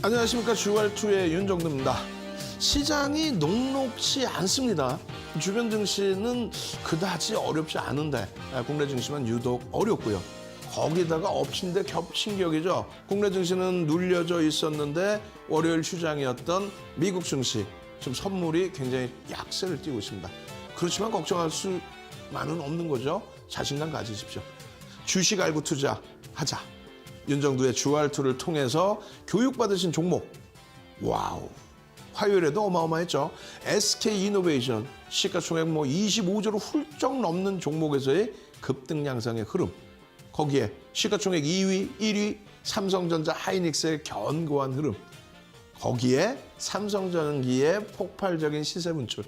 안녕하십니까. 주말2의 윤정두입니다. 시장이 녹록치 않습니다. 주변 증시는 그다지 어렵지 않은데 국내 증시만 유독 어렵고요. 거기다가 엎친 데 겹친 격이죠. 국내 증시는 눌려져 있었는데 월요일 휴장이었던 미국 증시 지금 선물이 굉장히 약세를 띠고 있습니다. 그렇지만 걱정할 수만은 없는 거죠. 자신감 가지십시오. 주식 알고 투자하자. 윤정두의 주알2를 통해서 교육받으신 종목. 와우. 화요일에도 어마어마했죠. SK이노베이션 시가총액 25조를 훌쩍 넘는 종목에서의 급등 양상의 흐름. 거기에 시가총액 2위, 1위 삼성전자 하이닉스의 견고한 흐름. 거기에 삼성전기의 폭발적인 시세 분출.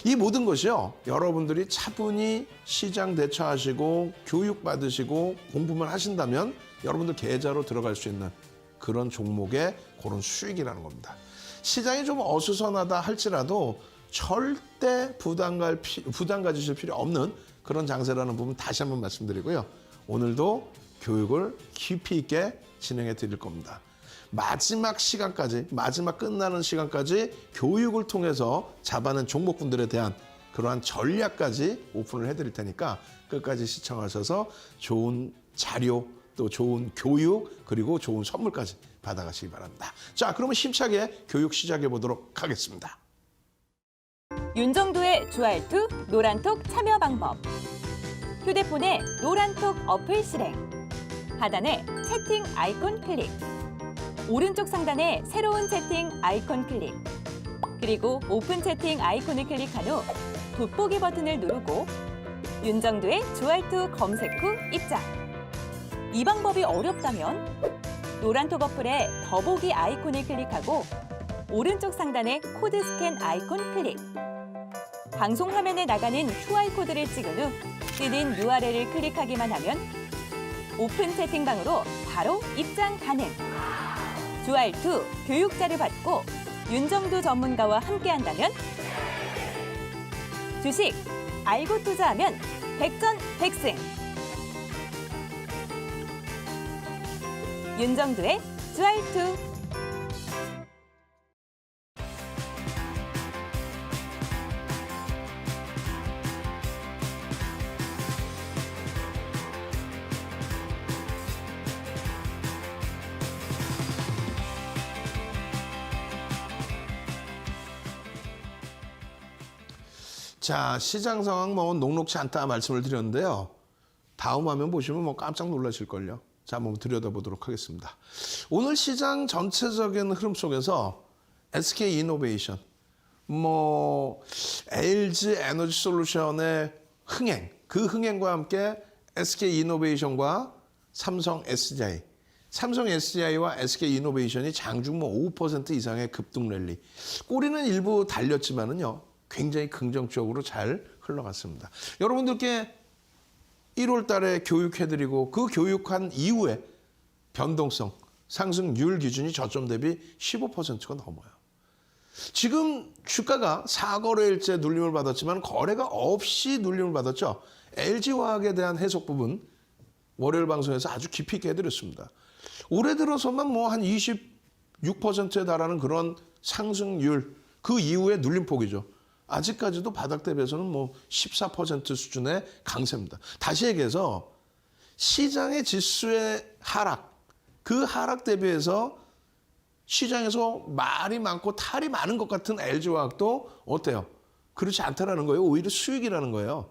이 모든 것이요. 여러분들이 차분히 시장 대처하시고 교육받으시고 공부만 하신다면 여러분들 계좌로 들어갈 수 있는 그런 종목의 그런 수익이라는 겁니다. 시장이 좀 어수선하다 할지라도 절대 부담 가지실 필요 없는 그런 장세라는 부분 다시 한번 말씀드리고요. 오늘도 교육을 깊이 있게 진행해 드릴 겁니다. 마지막 시간까지, 마지막 끝나는 시간까지 교육을 통해서 잡아낸 종목분들에 대한 그러한 전략까지 오픈을 해드릴 테니까 끝까지 시청하셔서 좋은 자료, 또 좋은 교육, 그리고 좋은 선물까지 받아가시기 바랍니다. 자, 그러면 힘차게 교육 시작해 보도록 하겠습니다. 윤정두의 주알2 노란톡 참여 방법. 휴대폰에 노란톡 어플 실행. 하단에 채팅 아이콘 클릭. 오른쪽 상단에 새로운 채팅 아이콘 클릭. 그리고 오픈 채팅 아이콘을 클릭한 후 돋보기 버튼을 누르고 윤정두의 주알2 검색 후 입장. 이 방법이 어렵다면 노란톡 어플에 더보기 아이콘을 클릭하고 오른쪽 상단에 코드 스캔 아이콘 클릭. 방송 화면에 나가는 QR코드를 찍은 후 뜨는 URL을 클릭하기만 하면 오픈 채팅방으로 바로 입장 가능. 주알2 교육자를 받고 윤정두 전문가와 함께한다면 주식 알고 투자하면 백전백승. 윤정두의 주알2. 자, 시장 상황 녹록치 않다 말씀을 드렸는데요. 다음 화면 보시면 깜짝 놀라실걸요. 자, 한번 들여다보도록 하겠습니다. 오늘 시장 전체적인 흐름 속에서 SK이노베이션, LG 에너지솔루션의 흥행, 그 흥행과 함께 SK이노베이션과 삼성 SDI, 삼성 SDI와 SK이노베이션이 장중 5% 이상의 급등 랠리. 꼬리는 일부 달렸지만은요, 굉장히 긍정적으로 잘 흘러갔습니다. 여러분들께 1월 달에 교육해드리고 그 교육한 이후에 변동성, 상승률 기준이 저점 대비 15%가 넘어요. 지금 주가가 4거래일째 눌림을 받았지만 거래가 없이 눌림을 받았죠. LG화학에 대한 해석 부분 월요일 방송에서 아주 깊이 있게 해드렸습니다. 올해 들어서만 한 26%에 달하는 그런 상승률, 그 이후에 눌림폭이죠. 아직까지도 바닥 대비해서는 14% 수준의 강세입니다. 다시 얘기해서 시장의 지수의 하락, 그 하락 대비해서 시장에서 말이 많고 탈이 많은 것 같은 LG화학도 어때요? 그렇지 않다라는 거예요. 오히려 수익이라는 거예요.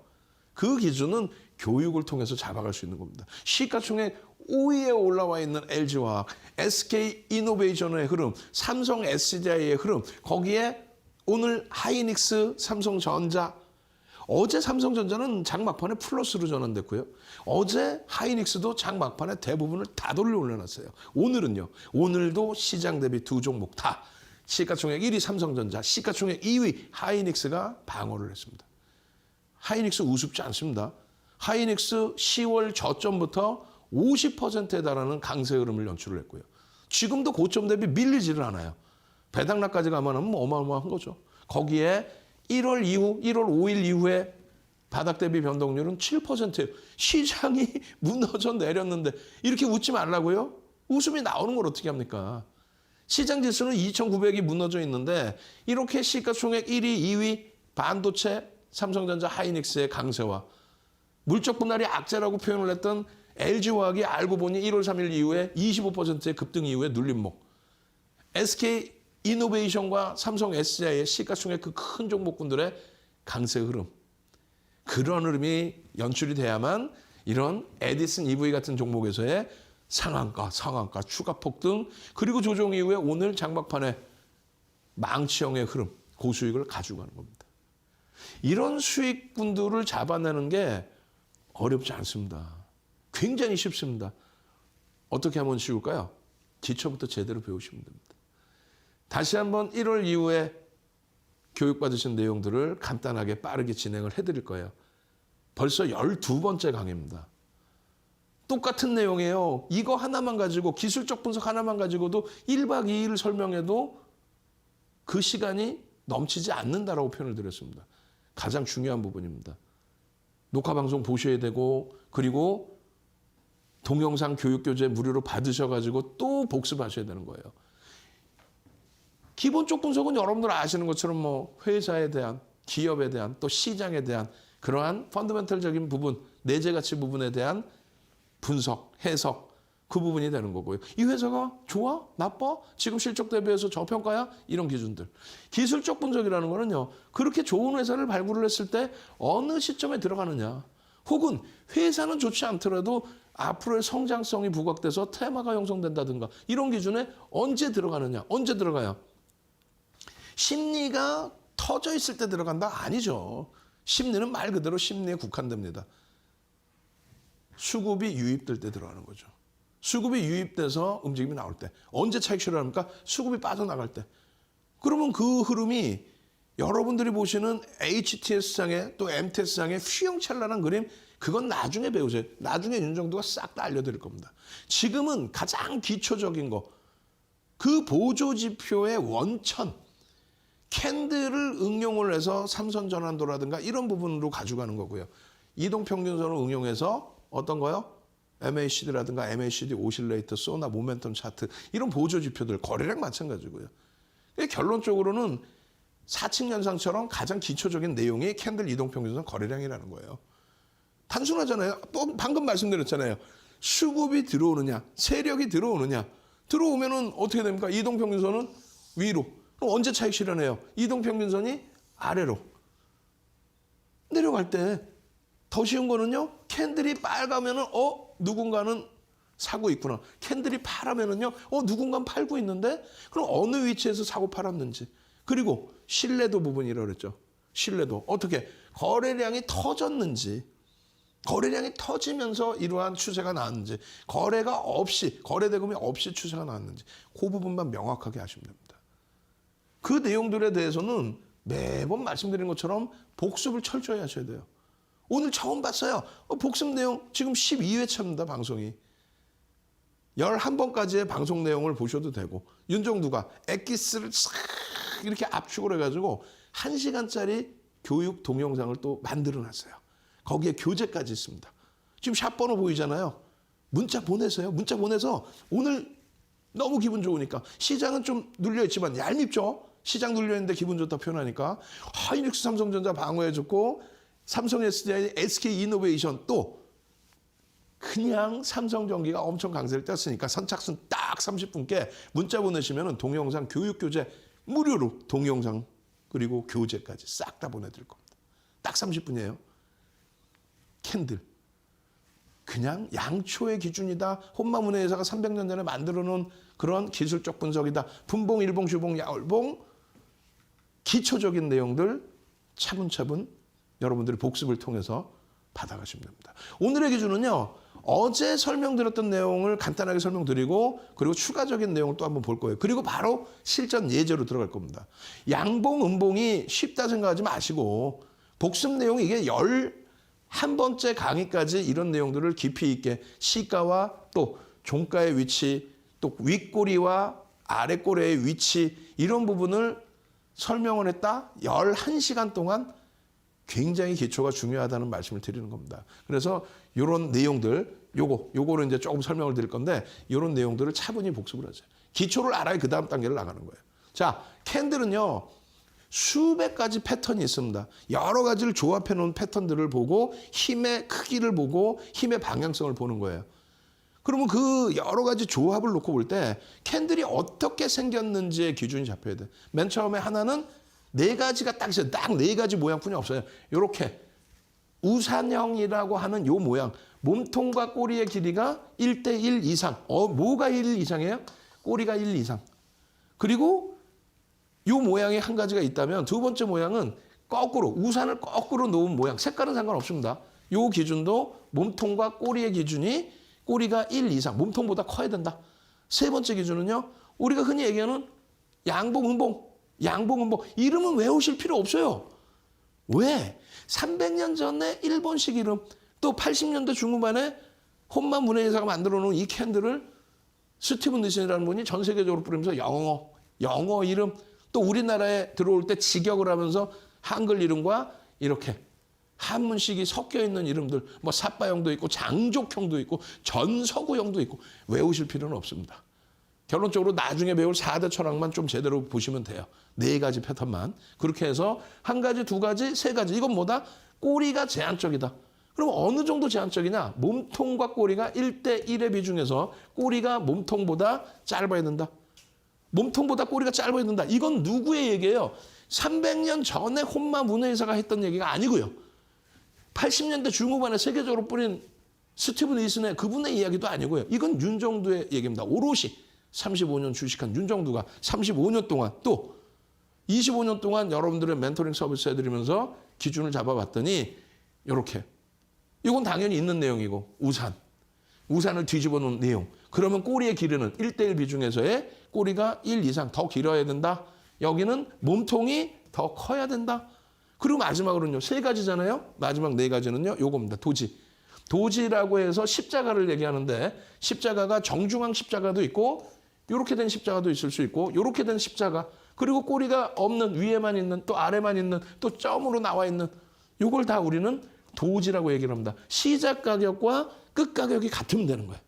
그 기준은 교육을 통해서 잡아갈 수 있는 겁니다. 시가총액 5위에 올라와 있는 LG화학, SK이노베이션의 흐름, 삼성 SDI의 흐름, 거기에 오늘 하이닉스, 삼성전자. 어제 삼성전자는 장 막판에 플러스로 전환됐고요. 어제 하이닉스도 장 막판에 대부분을 다 돌려 올려놨어요. 오늘은요. 오늘도 시장 대비 두 종목 다 시가총액 1위 삼성전자, 시가총액 2위 하이닉스가 방어를 했습니다. 하이닉스 우습지 않습니다. 하이닉스 10월 저점부터 50%에 달하는 강세 흐름을 연출을 했고요. 지금도 고점 대비 밀리지를 않아요. 배당락까지 가면 어마어마한 거죠. 거기에 1월 이후, 1월 5일 이후에 바닥 대비 변동률은 7%예요. 시장이 무너져 내렸는데 이렇게 웃지 말라고요? 웃음이 나오는 걸 어떻게 합니까? 시장 지수는 2,900이 무너져 있는데 이렇게 시가총액 1위, 2위 반도체, 삼성전자, 하이닉스의 강세와 물적 분할이 악재라고 표현을 했던 LG화학이 알고 보니 1월 3일 이후에 25%의 급등 이후에 눌림목. SK 이노베이션과 삼성 SDI의 시가총액 그 큰 종목군들의 강세 흐름. 그런 흐름이 연출이 돼야만 이런 에디슨 EV 같은 종목에서의 상한가, 추가 폭등, 그리고 조정 이후에 오늘 장막판에 망치형의 흐름, 고수익을 가져가는 겁니다. 이런 수익분들을 잡아내는 게 어렵지 않습니다. 굉장히 쉽습니다. 어떻게 하면 쉬울까요? 기초부터 제대로 배우시면 됩니다. 다시 한번 1월 이후에 교육받으신 내용들을 간단하게 빠르게 진행을 해드릴 거예요. 벌써 12번째 강의입니다. 똑같은 내용이에요. 이거 하나만 가지고 기술적 분석 하나만 가지고도 1박 2일 설명해도 그 시간이 넘치지 않는다라고 표현을 드렸습니다. 가장 중요한 부분입니다. 녹화 방송 보셔야 되고 그리고 동영상 교육교재 무료로 받으셔가지고 또 복습하셔야 되는 거예요. 기본적 분석은 여러분들 아시는 것처럼 뭐 회사에 대한, 기업에 대한, 또 시장에 대한 그러한 펀더멘털적인 부분, 내재 가치 부분에 대한 분석, 해석, 그 부분이 되는 거고요. 이 회사가 좋아? 나빠? 지금 실적 대비해서 저평가야? 이런 기준들. 기술적 분석이라는 거는요. 그렇게 좋은 회사를 발굴을 했을 때 어느 시점에 들어가느냐. 혹은 회사는 좋지 않더라도 앞으로의 성장성이 부각돼서 테마가 형성된다든가 이런 기준에 언제 들어가느냐. 언제 들어가요? 심리가 터져 있을 때 들어간다? 아니죠. 심리는 말 그대로 심리에 국한됩니다. 수급이 유입될 때 들어가는 거죠. 수급이 유입돼서 움직임이 나올 때. 언제 차익 실현합니까? 수급이 빠져나갈 때. 그러면 그 흐름이 여러분들이 보시는 HTS장에 또 MTS장에 휘영찬란한 그림, 그건 나중에 배우세요. 나중에 윤정도가 싹 다 알려드릴 겁니다. 지금은 가장 기초적인 거, 그 보조지표의 원천, 캔들을 응용을 해서 삼선전환도라든가 이런 부분으로 가져가는 거고요. 이동평균선을 응용해서 어떤 거요? MACD라든가 MACD 오실레이터, 소나, 모멘텀 차트 이런 보조지표들, 거래량 마찬가지고요. 결론적으로는 사칙연산처럼 가장 기초적인 내용이 캔들 이동평균선 거래량이라는 거예요. 단순하잖아요. 또 방금 말씀드렸잖아요. 수급이 들어오느냐, 세력이 들어오느냐. 들어오면은 어떻게 됩니까? 이동평균선은 위로. 그럼 언제 차익 실현해요? 이동평균선이 아래로. 내려갈 때 더 쉬운 거는요. 캔들이 빨가면은 누군가는 사고 있구나. 캔들이 파라면은요. 누군가는 팔고 있는데 그럼 어느 위치에서 사고 팔았는지. 그리고 신뢰도 부분이라고 그랬죠. 신뢰도. 어떻게 거래량이 터졌는지. 거래량이 터지면서 이러한 추세가 나왔는지. 거래가 없이, 거래 대금이 없이 추세가 나왔는지. 그 부분만 명확하게 하시면 됩니다. 그 내용들에 대해서는 매번 말씀드린 것처럼 복습을 철저히 하셔야 돼요. 오늘 처음 봤어요. 복습 내용 지금 12회차입니다. 방송이. 11번까지의 방송 내용을 보셔도 되고 윤정두가 엑기스를 싹 이렇게 압축을 해가지고 1시간짜리 교육 동영상을 또 만들어놨어요. 거기에 교재까지 있습니다. 지금 샵 번호 보이잖아요. 문자 보내세요. 문자 보내서 오늘 너무 기분 좋으니까 시장은 좀 눌려있지만 얄밉죠. 시장 눌려있는데 기분 좋다 표현하니까 하이닉스 삼성전자 방어해줬고 삼성 SDI, SK 이노베이션 또 그냥 삼성전기가 엄청 강세를 떴으니까 선착순 딱 30분께 문자 보내시면 동영상 교육교재 무료로 동영상 그리고 교재까지 싹 다 보내드릴 겁니다. 딱 30분이에요. 캔들. 그냥 양초의 기준이다. 혼마문의 회사가 300년 전에 만들어 놓은 그런 기술적 분석이다. 분봉, 일봉, 주봉, 야월봉 기초적인 내용들 차분차분 여러분들이 복습을 통해서 받아가시면 됩니다. 오늘의 기준은요. 어제 설명드렸던 내용을 간단하게 설명드리고 그리고 추가적인 내용을 또 한번 볼 거예요. 그리고 바로 실전 예제로 들어갈 겁니다. 양봉, 음봉이 쉽다 생각하지 마시고 복습 내용이 이게 11번째 강의까지 이런 내용들을 깊이 있게 시가와 또 종가의 위치 또 윗꼬리와 아랫꼬리의 위치 이런 부분을 설명을 했다. 11시간 동안 굉장히 기초가 중요하다는 말씀을 드리는 겁니다. 그래서 이런 내용들, 요거를 이제 조금 설명을 드릴 건데 이런 내용들을 차분히 복습을 하세요. 기초를 알아야 그 다음 단계를 나가는 거예요. 자, 캔들은요. 수백 가지 패턴이 있습니다. 여러 가지를 조합해 놓은 패턴들을 보고 힘의 크기를 보고 힘의 방향성을 보는 거예요. 그러면 그 여러 가지 조합을 놓고 볼 때 캔들이 어떻게 생겼는지의 기준이 잡혀야 돼. 맨 처음에 하나는 네 가지가 딱 있어요. 딱 네 가지 모양뿐이 없어요. 이렇게 우산형이라고 하는 요 모양. 몸통과 꼬리의 길이가 1대1 이상. 뭐가 1 이상이에요? 꼬리가 1 이상. 그리고 요 모양이 한 가지가 있다면 두 번째 모양은 거꾸로 우산을 거꾸로 놓은 모양. 색깔은 상관없습니다. 요 기준도 몸통과 꼬리의 기준이 꼬리가 1 이상. 몸통보다 커야 된다. 세 번째 기준은요. 우리가 흔히 얘기하는 양봉, 은봉. 이름은 외우실 필요 없어요. 왜? 300년 전에 일본식 이름, 또 80년대 중후반에 혼마 문해회사가 만들어 놓은 이 캔들을 스티븐 니슨이라는 분이 전 세계적으로 뿌리면서 영어 이름, 또 우리나라에 들어올 때 직역을 하면서 한글 이름과 이렇게 한문식이 섞여 있는 이름들, 뭐 사빠형도 있고 장족형도 있고 전서구형도 있고 외우실 필요는 없습니다. 결론적으로 나중에 배울 4대 철학만 좀 제대로 보시면 돼요. 네 가지 패턴만. 그렇게 해서 한 가지, 두 가지, 세 가지. 이건 뭐다? 꼬리가 제한적이다. 그럼 어느 정도 제한적이냐? 몸통과 꼬리가 1대1의 비중에서 꼬리가 몸통보다 짧아야 된다. 몸통보다 꼬리가 짧아야 된다. 이건 누구의 얘기예요? 300년 전에 혼마 문해회사가 했던 얘기가 아니고요. 80년대 중후반에 세계적으로 뿌린 스티븐 니슨의 그분의 이야기도 아니고요. 이건 윤정두의 얘기입니다. 오롯이 35년 주식한 윤정두가 35년 동안 또 25년 동안 여러분들의 멘토링 서비스 해드리면서 기준을 잡아봤더니 이렇게. 이건 당연히 있는 내용이고 우산을 뒤집어 놓은 내용. 그러면 꼬리의 길이는 1대1 비중에서의 꼬리가 1 이상 더 길어야 된다. 여기는 몸통이 더 커야 된다. 그리고 마지막으로는요. 세 가지잖아요. 마지막 네 가지는요. 요겁니다. 도지라고 해서 십자가를 얘기하는데 십자가가 정중앙 십자가도 있고 이렇게 된 십자가도 있을 수 있고 이렇게 된 십자가 그리고 꼬리가 없는 위에만 있는 또 아래만 있는 또 점으로 나와 있는 이걸 다 우리는 도지라고 얘기를 합니다. 시작 가격과 끝 가격이 같으면 되는 거예요.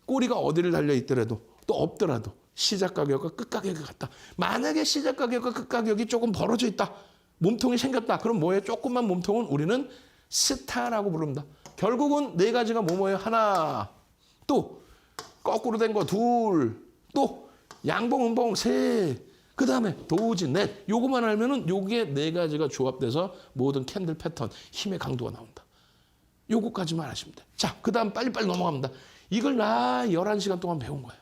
꼬리가 어디를 달려 있더라도 또 없더라도 시작 가격과 끝 가격이 같다. 만약에 시작 가격과 끝 가격이 조금 벌어져 있다. 몸통이 생겼다. 그럼 뭐예요? 조금만 몸통은 우리는 스타라고 부릅니다. 결국은 네 가지가 뭐예요? 하나, 또 거꾸로 된 거 둘, 또 양봉, 은봉 셋, 그 다음에 도지 넷. 요거만 알면은 요게 네 가지가 조합돼서 모든 캔들 패턴 힘의 강도가 나온다. 요거까지만 아시면 돼. 자, 그 다음 빨리빨리 넘어갑니다. 이걸 나 11시간 동안 배운 거예요.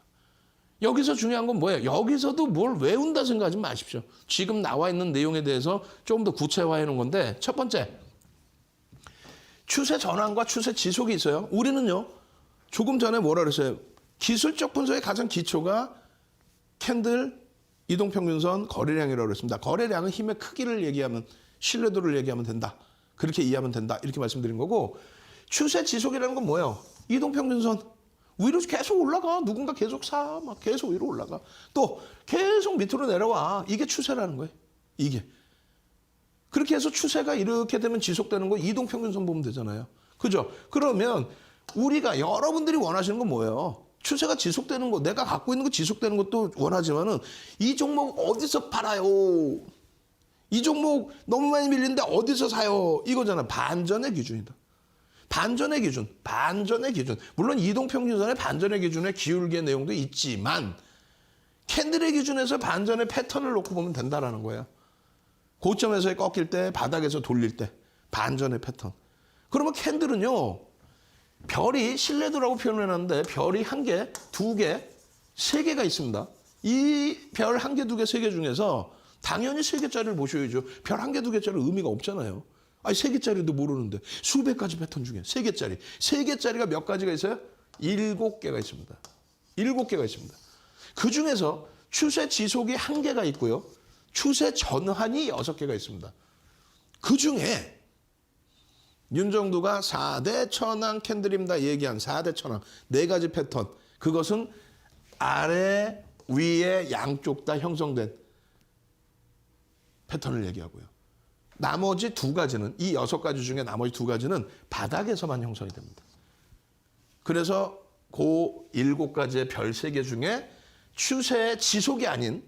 여기서 중요한 건 뭐예요? 여기서도 뭘 외운다 생각하지 마십시오. 지금 나와 있는 내용에 대해서 좀 더 구체화해 놓은 건데 첫 번째, 추세 전환과 추세 지속이 있어요. 우리는요. 조금 전에 뭐라 그랬어요? 기술적 분석의 가장 기초가 캔들, 이동평균선, 거래량이라고 그랬습니다. 거래량은 힘의 크기를 얘기하면 신뢰도를 얘기하면 된다. 그렇게 이해하면 된다. 이렇게 말씀드린 거고 추세 지속이라는 건 뭐예요? 이동평균선. 위로 계속 올라가. 누군가 계속 사. 막 계속 위로 올라가. 또 계속 밑으로 내려와. 이게 추세라는 거예요. 이게. 그렇게 해서 추세가 이렇게 되면 지속되는 거 이동평균선 보면 되잖아요. 그죠? 그러면 우리가 여러분들이 원하시는 건 뭐예요? 추세가 지속되는 거, 내가 갖고 있는 거 지속되는 것도 원하지만은 이 종목 어디서 팔아요? 이 종목 너무 많이 밀리는데 어디서 사요? 이거잖아. 반전의 기준이다. 반전의 기준. 물론 이동평균선의 반전의 기준에 기울기의 내용도 있지만 캔들의 기준에서 반전의 패턴을 놓고 보면 된다라는 거예요. 고점에서 꺾일 때, 바닥에서 돌릴 때 반전의 패턴. 그러면 캔들은요. 별이 신뢰도라고 표현해놨는데 별이 1개, 2개, 3개가 있습니다. 이 별 1개, 2개, 3개 중에서 당연히 3개짜리를 보셔야죠. 별 1개, 2개짜리 의미가 없잖아요. 아니 3개짜리도 모르는데 수백 가지 패턴 중에 3개짜리. 3개짜리가 몇 가지가 있어요? 7개가 있습니다. 7개가 있습니다. 그중에서 추세 지속이 1개가 있고요. 추세 전환이 6개가 있습니다. 그중에 윤정두가 4대 천왕 캔들입니다. 얘기한 4대 천왕. 4가지 패턴. 그것은 아래, 위에 양쪽 다 형성된 패턴을 얘기하고요. 나머지 2가지는 이 6가지 중에 나머지 2가지는 바닥에서만 형성이 됩니다. 그래서 그 7가지의 별 3개 중에 추세의 지속이 아닌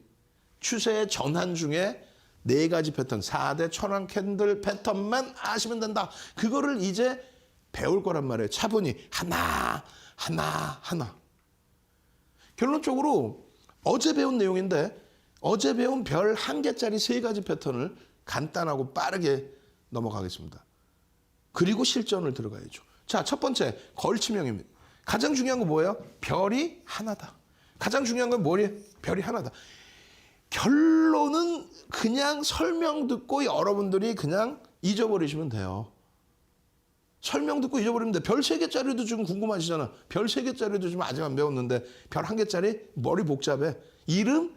추세의 전환 중에 4가지 패턴, 4대 천왕 캔들 패턴만 아시면 된다. 그거를 이제 배울 거란 말이에요. 차분히 하나. 결론적으로 어제 배운 내용인데 어제 배운 별 1개짜리 3가지 패턴을 간단하고 빠르게 넘어가겠습니다. 그리고 실전을 들어가야죠. 자, 첫 번째 걸치명입니다. 가장 중요한 건 뭐예요? 별이 하나다. 가장 중요한 건 뭐예요? 별이 하나다. 결론은 그냥 설명 듣고 여러분들이 그냥 잊어버리시면 돼요. 설명 듣고 잊어버리면 돼. 별 3개짜리도 지금 궁금하시잖아. 별 3개짜리도 지금 아직 안 배웠는데 별 1개짜리 머리 복잡해. 이름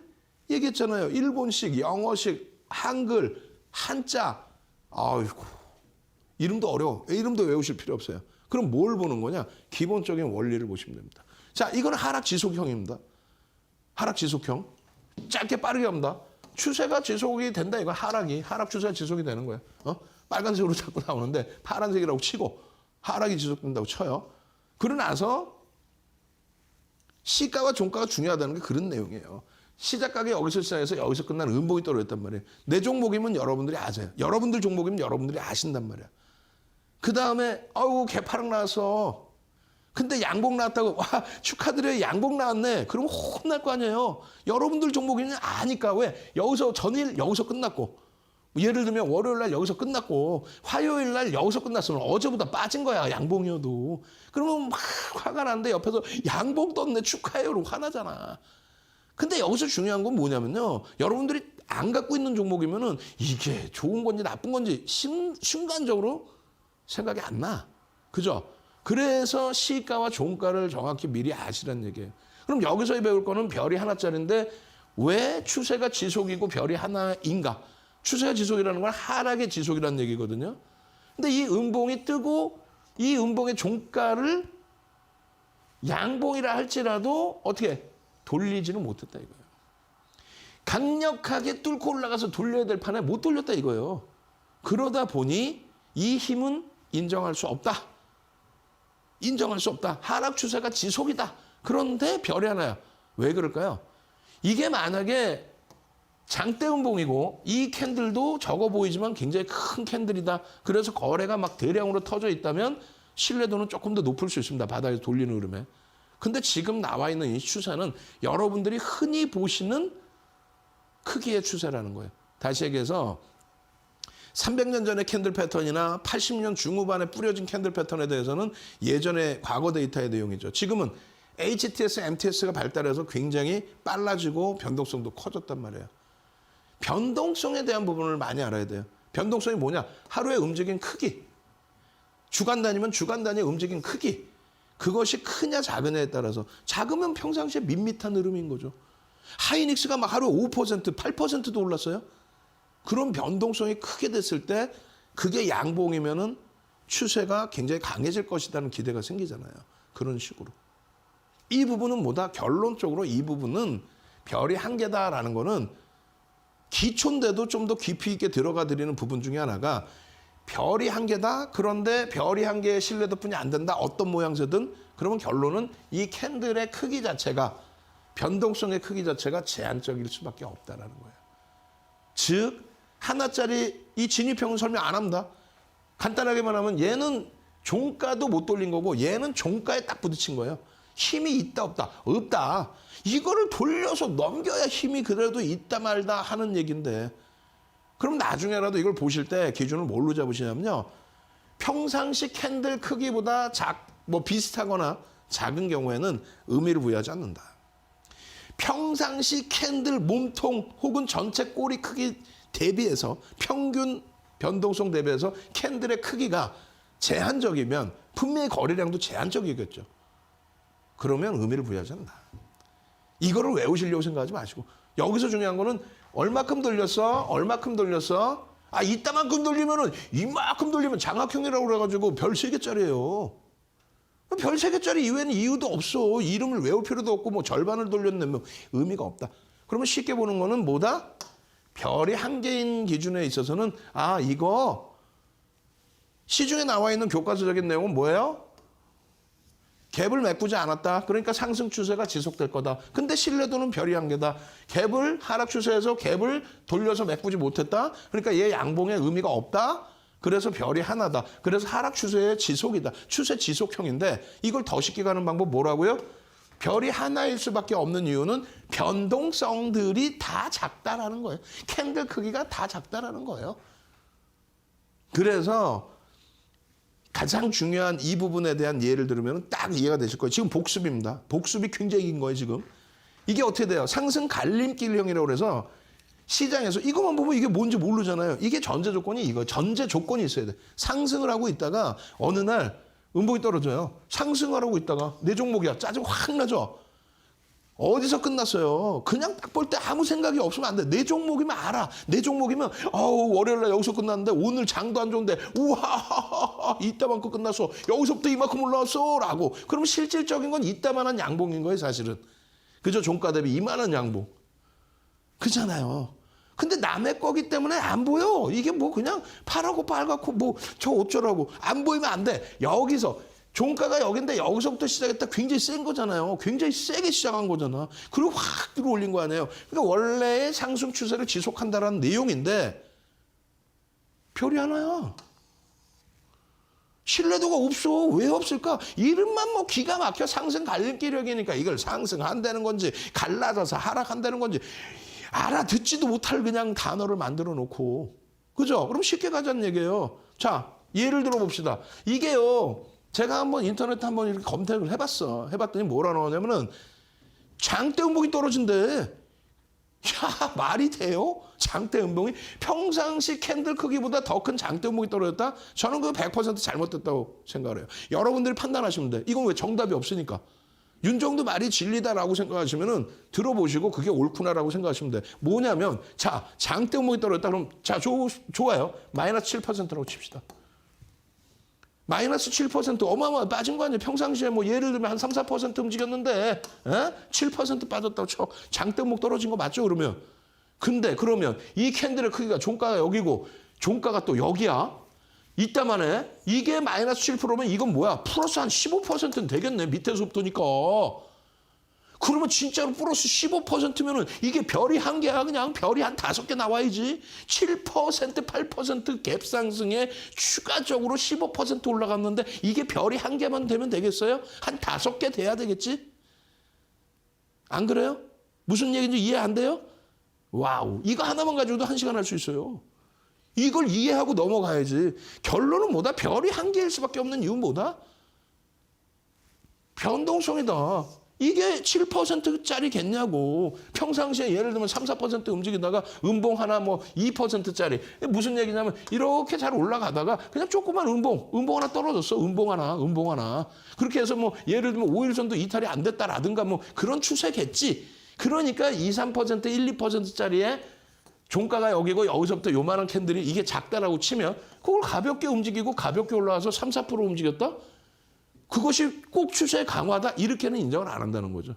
얘기했잖아요. 일본식, 영어식, 한글, 한자. 아이고. 이름도 어려워. 이름도 외우실 필요 없어요. 그럼 뭘 보는 거냐? 기본적인 원리를 보시면 됩니다. 자, 이거는 하락 지속형입니다. 하락 지속형. 짧게 빠르게 합니다. 추세가 지속이 된다. 이거 하락 추세가 지속이 되는 거예요. 빨간색으로 자꾸 나오는데 파란색이라고 치고 하락이 지속된다고 쳐요. 그러고 나서 시가와 종가가 중요하다는 게 그런 내용이에요. 시작가게 여기서 시작해서 여기서 끝나는 음봉이 떨어졌단 말이에요. 내 종목이면 여러분들이 아세요. 여러분들 종목이면 여러분들이 아신단 말이야. 그 다음에 아우 개파락 나왔어. 근데 양봉 나왔다고 와 축하드려요. 양봉 나왔네. 그러면 혼날 거 아니에요. 여러분들 종목이면 아니까. 왜? 여기서 전일 여기서 끝났고 예를 들면 월요일 날 여기서 끝났고 화요일 날 여기서 끝났으면 어제보다 빠진 거야. 양봉이어도. 그러면 막 화가 나는데 옆에서 양봉 떴네 축하해요. 그러고 화나잖아. 근데 여기서 중요한 건 뭐냐면요. 여러분들이 안 갖고 있는 종목이면은 이게 좋은 건지 나쁜 건지 순간적으로 생각이 안 나. 그죠? 그래서 시가와 종가를 정확히 미리 아시라는 얘기예요. 그럼 여기서 배울 거는 별이 하나짜리인데 왜 추세가 지속이고 별이 하나인가? 추세가 지속이라는 건 하락의 지속이라는 얘기거든요. 근데 이 음봉이 뜨고 이 음봉의 종가를 양봉이라 할지라도 어떻게 돌리지는 못했다 이거예요. 강력하게 뚫고 올라가서 돌려야 될 판에 못 돌렸다 이거예요. 그러다 보니 이 힘은 인정할 수 없다. 인정할 수 없다. 하락 추세가 지속이다. 그런데 별이 하나야. 왜 그럴까요? 이게 만약에 장대 음봉이고 이 캔들도 적어 보이지만 굉장히 큰 캔들이다. 그래서 거래가 막 대량으로 터져 있다면 신뢰도는 조금 더 높을 수 있습니다. 바닥에서 돌리는 흐름에. 근데 지금 나와 있는 이 추세는 여러분들이 흔히 보시는 크기의 추세라는 거예요. 다시 얘기해서 300년 전의 캔들 패턴이나 80년 중후반에 뿌려진 캔들 패턴에 대해서는 예전의 과거 데이터의 내용이죠. 지금은 HTS, MTS가 발달해서 굉장히 빨라지고 변동성도 커졌단 말이에요. 변동성에 대한 부분을 많이 알아야 돼요. 변동성이 뭐냐? 하루의 움직임 크기. 주간 단위면 주간 단위의 움직임 크기. 그것이 크냐 작으냐에 따라서 작으면 평상시에 밋밋한 흐름인 거죠. 하이닉스가 막 하루에 5%, 8%도 올랐어요. 그런 변동성이 크게 됐을 때 그게 양봉이면은 추세가 굉장히 강해질 것이라는 기대가 생기잖아요. 그런 식으로. 이 부분은 뭐다? 결론적으로 이 부분은 별이 한 개다라는 거는 기초인데도 좀 더 깊이 있게 들어가 드리는 부분 중에 하나가 별이 한 개다. 그런데 별이 한 개의 신뢰도뿐이 안 된다. 어떤 모양새든. 그러면 결론은 이 캔들의 크기 자체가 변동성의 크기 자체가 제한적일 수밖에 없다라는 거예요. 즉 하나짜리 이 진입형은 설명 안 합니다. 간단하게만 하면 얘는 종가도 못 돌린 거고 얘는 종가에 딱 부딪힌 거예요. 힘이 있다 없다? 없다. 이거를 돌려서 넘겨야 힘이 그래도 있다 말다 하는 얘기인데 그럼 나중에라도 이걸 보실 때 기준을 뭘로 잡으시냐면요. 평상시 캔들 크기보다 비슷하거나 작은 경우에는 의미를 부여하지 않는다. 평상시 캔들 몸통 혹은 전체 꼬리 크기 대비해서 평균 변동성 대비해서 캔들의 크기가 제한적이면 분명히 거래량도 제한적이겠죠. 그러면 의미를 부여하지 않는다. 이거를 외우시려고 생각하지 마시고 여기서 중요한 거는 얼마큼 돌렸어? 얼마큼 돌렸어? 아 이따만큼 돌리면은 이만큼 돌리면 장학형이라고 그래가지고 별 3개짜리예요. 별 3개짜리 이외에는 이유도 없어. 이름을 외울 필요도 없고 뭐 절반을 돌렸는데 의미가 없다. 그러면 쉽게 보는 거는 뭐다? 별이 한 개인 기준에 있어서는 아 이거 시중에 나와 있는 교과서적인 내용은 뭐예요? 갭을 메꾸지 않았다. 그러니까 상승 추세가 지속될 거다. 근데 신뢰도는 별이 한 개다. 갭을 하락 추세에서 갭을 돌려서 메꾸지 못했다. 그러니까 얘 양봉의 의미가 없다. 그래서 별이 하나다. 그래서 하락 추세의 지속이다. 추세 지속형인데 이걸 더 쉽게 가는 방법 뭐라고요? 별이 하나일 수밖에 없는 이유는 변동성들이 다 작다라는 거예요. 캔들 크기가 다 작다라는 거예요. 그래서 가장 중요한 이 부분에 대한 예를 들으면 딱 이해가 되실 거예요. 지금 복습입니다. 복습이 굉장히 긴 거예요, 지금. 이게 어떻게 돼요? 상승 갈림길형이라고 그래서 시장에서 이것만 보면 이게 뭔지 모르잖아요. 이게 전제 조건이 이거. 전제 조건이 있어야 돼. 상승을 하고 있다가 어느 날 음봉이 떨어져요. 상승을 하고 있다가 내 종목이야. 짜증 확 나죠? 어디서 끝났어요? 그냥 딱 볼 때 아무 생각이 없으면 안 돼. 내 종목이면 알아. 내 종목이면 월요일 날 여기서 끝났는데 오늘 장도 안 좋은데 우와 이따만큼 끝났어. 여기서부터 이만큼 올라왔어 라고. 그럼 실질적인 건 이따만한 양봉인 거예요 사실은. 그죠? 종가 대비 이만한 양봉. 그잖아요. 근데 남의 거기 때문에 안 보여. 이게 뭐 그냥 파랗고 빨갛고 뭐 저 어쩌라고. 안 보이면 안 돼. 여기서 종가가 여긴데 여기서부터 시작했다 굉장히 센 거잖아요. 굉장히 세게 시작한 거잖아. 그리고 확 들어올린 거 아니에요. 그러니까 원래의 상승 추세를 지속한다는 내용인데 별이 하나야. 신뢰도가 없어. 왜 없을까? 이름만 뭐 기가 막혀 상승 갈림길형이니까 이걸 상승한다는 건지 갈라져서 하락한다는 건지 알아듣지도 못할 그냥 단어를 만들어 놓고. 그죠? 그럼 쉽게 가자는 얘기예요. 자, 예를 들어 봅시다. 이게요. 제가 한번 인터넷 한번 이렇게 검색을 해봤어. 해봤더니 뭐라 나오냐면은 장대 음봉이 떨어진대. 야, 말이 돼요? 장대 음봉이 평상시 캔들 크기보다 더 큰 장대 음봉이 떨어졌다? 저는 그거 100% 잘못됐다고 생각을 해요. 여러분들이 판단하시면 돼. 이건 왜 정답이 없으니까. 윤정도 말이 진리다라고 생각하시면은 들어보시고 그게 옳구나라고 생각하시면 돼. 뭐냐면 자, 장대 음봉이 떨어졌다 그럼 자, 좋아요. 마이너스 7%라고 칩시다. 마이너스 7% 어마어마하게 빠진 거 아니에요. 평상시에 뭐 예를 들면 한 3, 4% 움직였는데 7% 빠졌다고 쳐. 장대목 떨어진 거 맞죠 그러면? 근데 그러면 이 캔들의 크기가 종가가 여기고 종가가 또 여기야. 이따만해. 이게 마이너스 7%면 이건 뭐야? 플러스 한 15%는 되겠네. 밑에서부터니까. 그러면 진짜로 플러스 15%면은 이게 별이 한 개야. 그냥 별이 한 5개 나와야지. 7%, 8% 갭 상승에 추가적으로 15% 올라갔는데 이게 별이 한 개만 되면 되겠어요? 한 5개 돼야 되겠지? 안 그래요? 무슨 얘기인지 이해 안 돼요? 와우. 이거 하나만 가지고도 1시간 할 수 있어요. 이걸 이해하고 넘어가야지. 결론은 뭐다? 별이 한 개일 수밖에 없는 이유는 뭐다? 변동성이다. 이게 7%짜리겠냐고. 평상시에 예를 들면 3, 4% 움직이다가 음봉 하나 뭐 2%짜리. 무슨 얘기냐면 이렇게 잘 올라가다가 그냥 조그만 음봉 하나 떨어졌어. 음봉 하나. 그렇게 해서 뭐 예를 들면 5일선도 이탈이 안 됐다라든가 뭐 그런 추세겠지. 그러니까 2, 3%, 1, 2%짜리에 종가가 여기고 여기서부터 요만한 캔들이 이게 작다라고 치면 그걸 가볍게 움직이고 가볍게 올라와서 3, 4% 움직였다? 그것이 꼭 추세 강화다 이렇게는 인정을 안 한다는 거죠.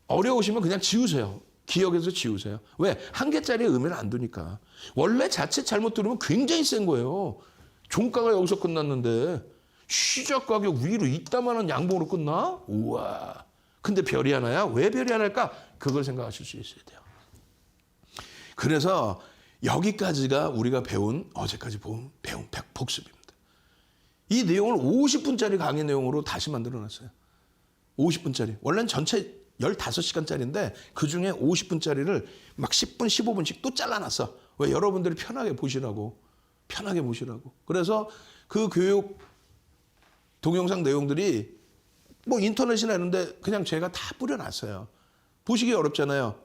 어려우시면 그냥 지우세요. 기억에서 지우세요. 왜? 한 개짜리의 의미를 안 두니까. 원래 자칫 잘못 들으면 굉장히 센 거예요. 종가가 여기서 끝났는데 시작 가격 위로 이따만한 양봉으로 끝나? 우와. 근데 별이 하나야? 왜 별이 하나일까? 그걸 생각하실 수 있어야 돼요. 그래서 여기까지가 우리가 어제까지 배운 복습입니다. 이 내용을 50분짜리 강의 내용으로 다시 만들어놨어요. 50분짜리. 원래는 전체 15시간짜리인데 그중에 50분짜리를 막 10분, 15분씩 또 잘라놨어. 왜? 여러분들이 편하게 보시라고. 그래서 그 교육 동영상 내용들이 뭐 인터넷이나 이런데 그냥 제가 다 뿌려놨어요. 보시기 어렵잖아요.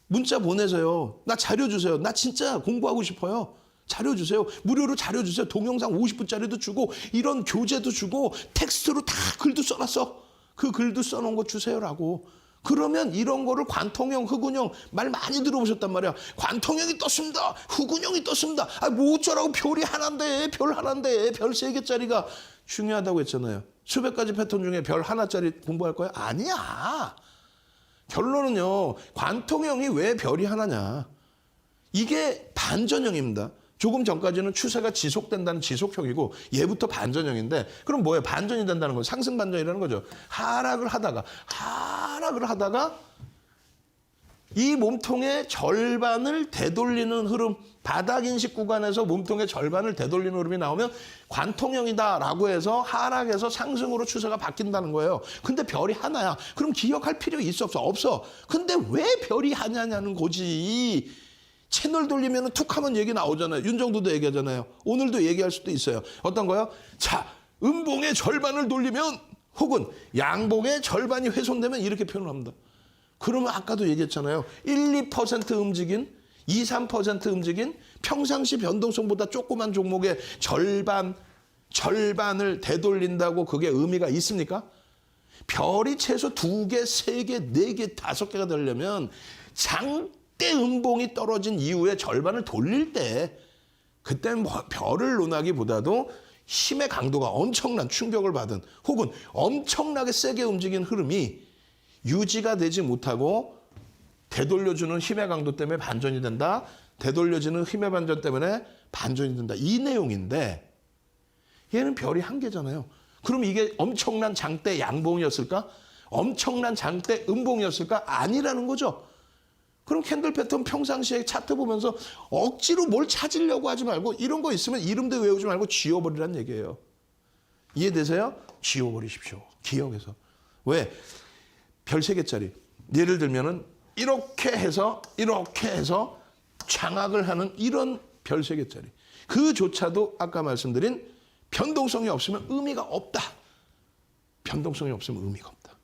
문자 보내세요. 나 자료 주세요. 나 진짜 공부하고 싶어요. 자료 주세요. 무료로 자료 주세요. 동영상 50분짜리도 주고 이런 교재도 주고 텍스트로 다 글도 써놨어. 그 글도 써놓은 거 주세요라고. 그러면 이런 거를 관통형, 흑운형 말 많이 들어보셨단 말이야. 관통형이 떴습니다. 흑운형이 떴습니다. 뭐 어쩌라고 별이 하나인데 별 3개짜리가 중요하다고 했잖아요. 수백 가지 패턴 중에 별 하나짜리 공부할 거야? 아니야. 결론은요. 관통형이 왜 별이 하나냐. 이게 반전형입니다. 조금 전까지는 추세가 지속된다는 지속형이고 얘부터 반전형인데 그럼 뭐예요? 반전이 된다는 건 상승 반전이라는 거죠. 하락을 하다가 이 몸통의 절반을 되돌리는 흐름, 바닥 인식 구간에서 몸통의 절반을 되돌리는 흐름이 나오면 관통형이다라고 해서 하락에서 상승으로 추세가 바뀐다는 거예요. 근데 별이 하나야. 그럼 기억할 필요 있어 없어? 없어. 근데 왜 별이 하나냐는 거지. 채널 돌리면 툭 하면 얘기 나오잖아요. 윤정도도 얘기하잖아요. 오늘도 얘기할 수도 있어요. 어떤 거요? 자, 음봉의 절반을 돌리면 혹은 양봉의 절반이 훼손되면 이렇게 표현을 합니다. 그러면 아까도 얘기했잖아요. 1, 2% 움직인, 2, 3% 움직인 평상시 변동성보다 조그만 종목의 절반을 되돌린다고 그게 의미가 있습니까? 별이 최소 2개, 3개, 4개, 5개가 되려면 장대 음봉이 떨어진 이후에 절반을 돌릴 때 그때는 별을 논하기보다도 힘의 강도가 엄청난 충격을 받은 혹은 엄청나게 세게 움직인 흐름이 유지가 되지 못하고 되돌려주는 힘의 강도 때문에 반전이 된다. 되돌려지는 힘의 반전 때문에 반전이 된다. 이 내용인데 얘는 별이 한 개잖아요. 그럼 이게 엄청난 장대 양봉이었을까? 엄청난 장대 음봉이었을까? 아니라는 거죠. 그럼 캔들 패턴 평상시에 차트 보면서 억지로 뭘 찾으려고 하지 말고 이런 거 있으면 이름도 외우지 말고 지워버리란 얘기예요. 이해되세요? 지워버리십시오. 기억에서. 왜? 별 3개짜리. 예를 들면은 이렇게 해서 장악을 하는 이런 별 3개짜리. 그조차도 아까 말씀드린 변동성이 없으면 의미가 없다. 변동성이 없으면 의미가 없다.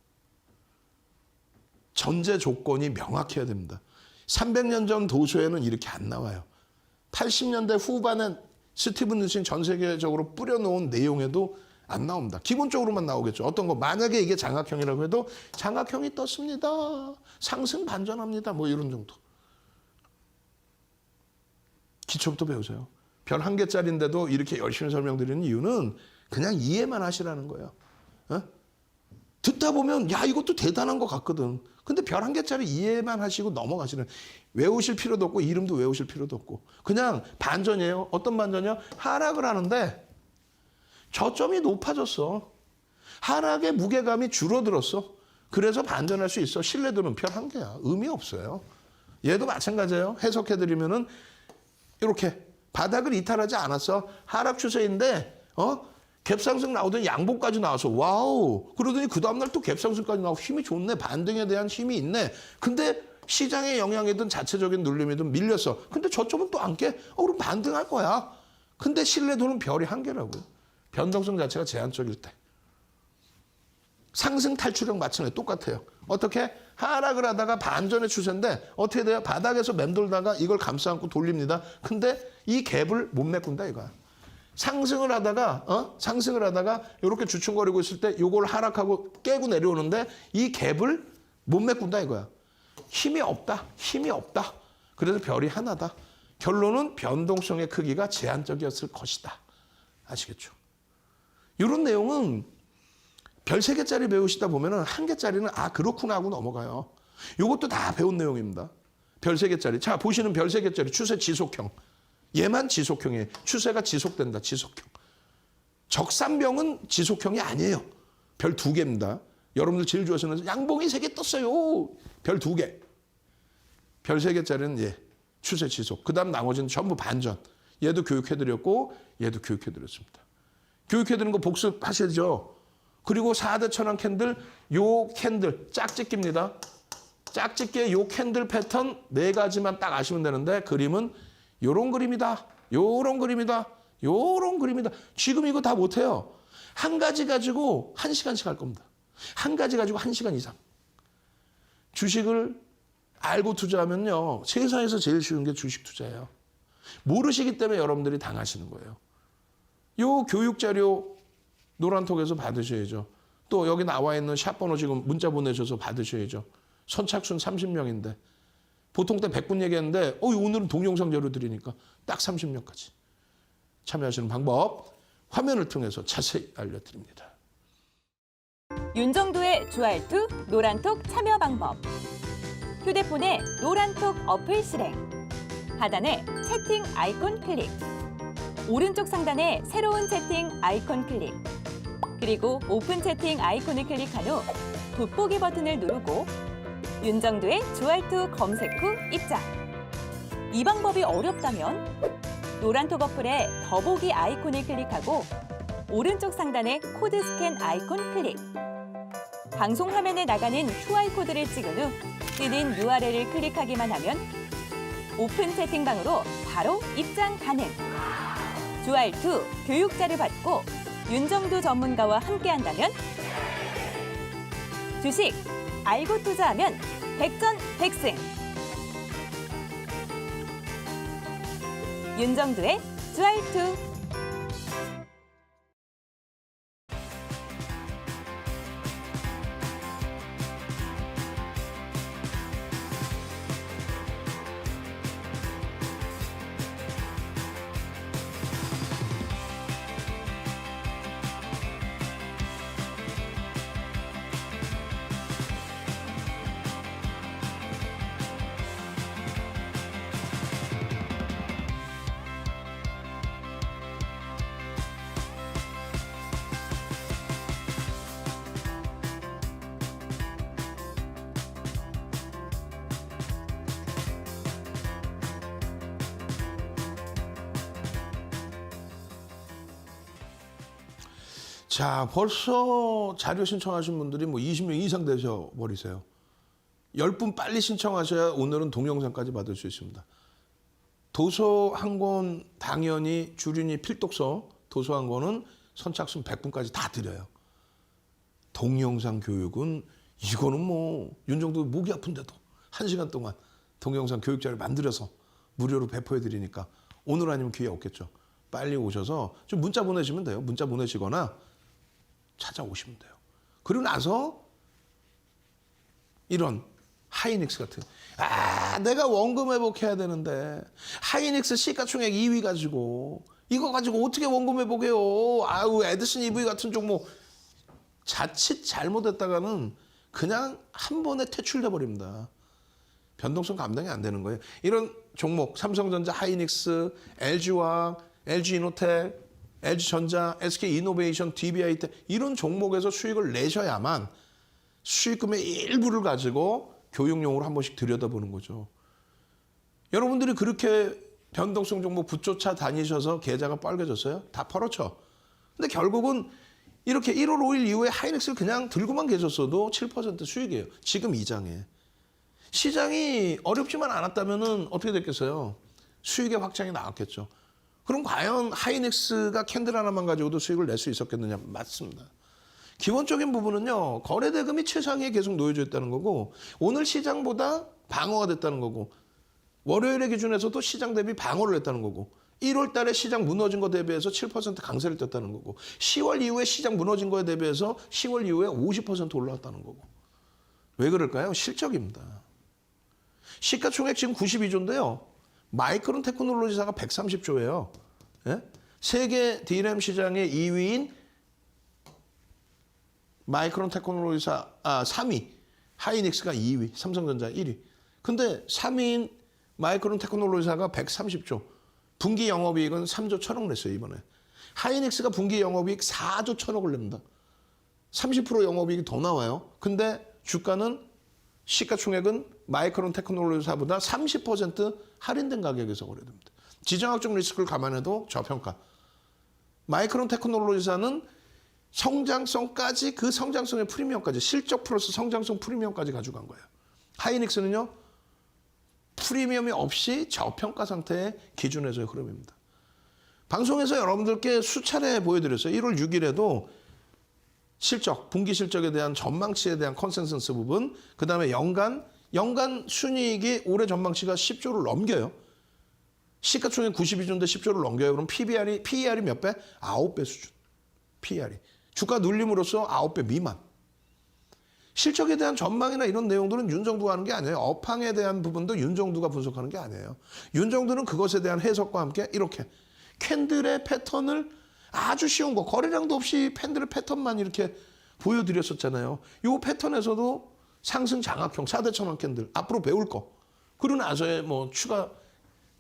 전제 조건이 명확해야 됩니다. 300년 전 도서에는 이렇게 안 나와요. 80년대 후반에 스티븐 뉴슨 전 세계적으로 뿌려놓은 내용에도 안 나옵니다. 기본적으로만 나오겠죠. 어떤 거 만약에 이게 장악형이라고 해도 장악형이 떴습니다. 상승 반전합니다. 뭐 이런 정도. 기초부터 배우세요. 별 1개짜리인데도 이렇게 열심히 설명드리는 이유는 그냥 이해만 하시라는 거예요. 어? 듣다 보면 야 이것도 대단한 것 같거든. 근데 별 1개짜리 이해만 하시고 넘어가시는 외우실 필요도 없고 이름도 외우실 필요도 없고 그냥 반전이에요. 어떤 반전이요? 하락을 하는데 저점이 높아졌어. 하락의 무게감이 줄어들었어. 그래서 반전할 수 있어. 신뢰도는 별 1개야. 의미 없어요. 얘도 마찬가지예요. 해석해드리면은 이렇게 바닥을 이탈하지 않았어. 하락 추세인데 갭상승 나오더니 양봉까지 나와서 와우. 그러더니 그 다음날 또 갭상승까지 나오고 힘이 좋네. 반등에 대한 힘이 있네. 근데 시장의 영향이든 자체적인 눌림이든 밀렸어. 근데 저점은 또 안 깨. 그럼 반등할 거야. 근데 신뢰도는 별이 1개라고요. 변동성 자체가 제한적일 때. 상승 탈출형 마찬가지 똑같아요. 어떻게? 하락을 하다가 반전의 추세인데 어떻게 돼요? 바닥에서 맴돌다가 이걸 감싸 안고 돌립니다. 근데 이 갭을 못 메꾼다 이거야. 상승을 하다가 이렇게 주춤거리고 있을 때 이걸 하락하고 깨고 내려오는데 이 갭을 못 메꾼다 이거야. 힘이 없다. 그래서 별이 하나다. 결론은 변동성의 크기가 제한적이었을 것이다. 아시겠죠? 이런 내용은 별 3개짜리 배우시다 보면은 1개짜리는 그렇구나 하고 넘어가요. 이것도 다 배운 내용입니다. 별 3개짜리. 자, 보시는 별 3개짜리 추세 지속형. 얘만 지속형이에요. 추세가 지속된다. 지속형. 적산병은 지속형이 아니에요. 별 2개입니다. 여러분들 제일 좋아하시는 양봉이 3개 떴어요. 별 2개. 별 3개짜리는 추세 지속. 그 다음 나머지는 전부 반전. 얘도 교육해드렸고 얘도 교육해드렸습니다. 교육해드리는 거 복습하셔야죠. 그리고 4대 천왕 캔들, 요 캔들 짝짓기입니다. 짝짓기의 요 캔들 패턴 4가지만 딱 아시면 되는데 그림은 요런 그림이다. 요런 그림이다. 요런 그림이다. 지금 이거 다 못해요. 한 가지 가지고 1시간씩 할 겁니다. 한 가지 가지고 1시간 이상. 주식을 알고 투자하면요. 세상에서 제일 쉬운 게 주식 투자예요. 모르시기 때문에 여러분들이 당하시는 거예요. 요 교육자료 노란톡에서 받으셔야죠. 또 여기 나와 있는 샵번호 지금 문자 보내셔서 받으셔야죠. 선착순 30명인데 보통 때 100분 얘기했는데 오늘은 동영상 자료 드리니까 딱 30명까지 참여하시는 방법 화면을 통해서 자세히 알려드립니다. 윤정도의 주알투 노란톡 참여 방법. 휴대폰에 노란톡 어플 실행. 하단에 채팅 아이콘 클릭. 오른쪽 상단에 새로운 채팅 아이콘 클릭. 그리고 오픈 채팅 아이콘을 클릭한 후 돋보기 버튼을 누르고 윤정두의 주알투 검색 후 입장. 이 방법이 어렵다면 노란톡 어플의 더보기 아이콘을 클릭하고 오른쪽 상단에 코드 스캔 아이콘 클릭. 방송 화면에 나가는 QR코드를 찍은 후 뜨는 URL을 클릭하기만 하면 오픈 채팅방으로 바로 입장 가능. 주알투 교육자를 받고 윤정두 전문가와 함께한다면 주식 알고 투자하면 백전백승. 윤정두의 주알투. 자, 벌써 자료 신청하신 분들이 뭐 20명 이상 되셔 버리세요. 10분 빨리 신청하셔야 오늘은 동영상까지 받을 수 있습니다. 도서 한 권 당연히 주린이 필독서 도서 한 권은 선착순 100분까지 다 드려요. 동영상 교육은 이거는 뭐 윤정도 목이 아픈데도 1시간 동안 동영상 교육자를 만들어서 무료로 배포해 드리니까 오늘 아니면 기회 없겠죠. 빨리 오셔서 좀 문자 보내시면 돼요. 문자 보내시거나 찾아오시면 돼요. 그리고 나서 이런 하이닉스 같은 내가 원금 회복해야 되는데 하이닉스 시가총액 2위 가지고 이거 가지고 어떻게 원금 회복해요. 아유 에디슨 EV 같은 종목 자칫 잘못했다가는 그냥 한 번에 퇴출돼 버립니다. 변동성 감당이 안 되는 거예요. 이런 종목 삼성전자, 하이닉스, LG화학, LG이노텍, LG전자, SK이노베이션, DB하이텍 이런 종목에서 수익을 내셔야만 수익금의 일부를 가지고 교육용으로 한 번씩 들여다보는 거죠. 여러분들이 그렇게 변동성 종목 붙조차 다니셔서 계좌가 빨개졌어요? 다 팔았죠. 근데 결국은 이렇게 1월 5일 이후에 하이닉스를 그냥 들고만 계셨어도 7% 수익이에요. 지금 이 장에. 시장이 어렵지만 않았다면 어떻게 됐겠어요? 수익의 확장이 나왔겠죠. 그럼 과연 하이닉스가 캔들 하나만 가지고도 수익을 낼 수 있었겠느냐? 맞습니다. 기본적인 부분은요. 거래대금이 최상위에 계속 놓여져 있다는 거고 오늘 시장보다 방어가 됐다는 거고 월요일의 기준에서도 시장 대비 방어를 했다는 거고 1월 달에 시장 무너진 거 대비해서 7% 강세를 떴다는 거고 10월 이후에 시장 무너진 거에 대비해서 10월 이후에 50% 올라왔다는 거고 왜 그럴까요? 실적입니다. 시가총액 지금 92조인데요. 마이크론 테크놀로지사가 130조예요. 예? 세계 D램 시장의 2위인 마이크론 테크놀로지사 3위, 하이닉스가 2위, 삼성전자 1위. 근데 3위인 마이크론 테크놀로지사가 130조. 분기 영업이익은 3조 1천억 냈어요, 이번에. 하이닉스가 분기 영업이익 4조 1천억을 냅니다. 30% 영업이익이 더 나와요. 근데 주가는 시가총액은 마이크론 테크놀로지사보다 30% 할인된 가격에서 거래됩니다. 지정학적 리스크를 감안해도 저평가. 마이크론 테크놀로지사는 성장성까지 그 성장성의 프리미엄까지 실적 플러스 성장성 프리미엄까지 가져간 거예요. 하이닉스는요. 프리미엄이 없이 저평가 상태의 기준에서의 흐름입니다. 방송에서 여러분들께 수차례 보여드렸어요. 1월 6일에도 실적, 분기 실적에 대한 전망치에 대한 컨센서스 부분, 그 다음에 연간 순이익이 올해 전망치가 10조를 넘겨요. 시가총액 92조인데 10조를 넘겨요. 그럼 PER이 몇 배? 9배 수준. PER이. 주가 눌림으로써 9배 미만. 실적에 대한 전망이나 이런 내용들은 윤정두가 하는 게 아니에요. 업황에 대한 부분도 윤정두가 분석하는 게 아니에요. 윤정두는 그것에 대한 해석과 함께 이렇게 캔들의 패턴을 아주 쉬운 거, 거래량도 없이 캔들의 패턴만 이렇게 보여드렸었잖아요. 이 패턴에서도 상승 장악형 4대 천원 캔들 앞으로 배울 거. 그러고 나서의 뭐 추가